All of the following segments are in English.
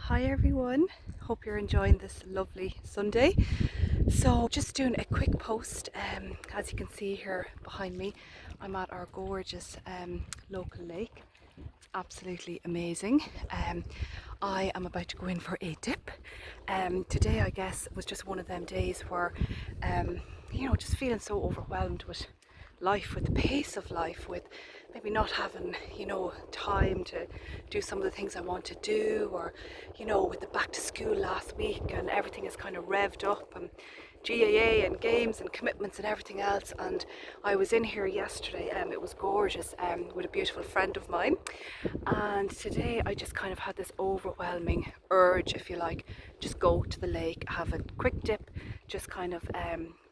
Hi everyone, hope you're enjoying this lovely Sunday. So just doing a quick post. As you can see here behind me, I'm at our gorgeous local lake. It's absolutely amazing. I am about to go in for a dip. Today I guess was just one of them days where just feeling so overwhelmed with life, with the pace of life, with maybe not having time to do some of the things I want to do, or with the back to school last week and everything is kind of revved up, and GAA and games and commitments and everything else. And I was in here yesterday, it was gorgeous, with a beautiful friend of mine, and today I just kind of had this overwhelming urge, if you like, just go to the lake, have a quick dip, just kind of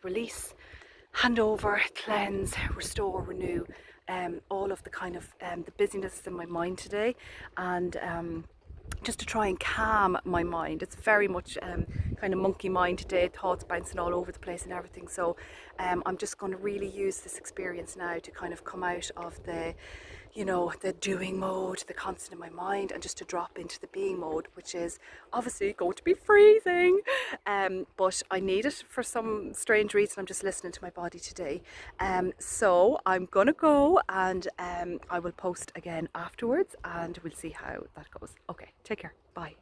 release, hand over, cleanse, restore, renew, all of the kind of the busyness in my mind today, and just to try and calm my mind. It's very much kind of monkey mind today, thoughts bouncing all over the place and everything. So I'm just going to really use this experience now to kind of come out of the doing mode, the constant in my mind, and just to drop into the being mode, which is obviously going to be freezing. But I need it for some strange reason. I'm just listening to my body today. So I'm gonna go, and I will post again afterwards, and we'll see how that goes. Okay, take care. Bye.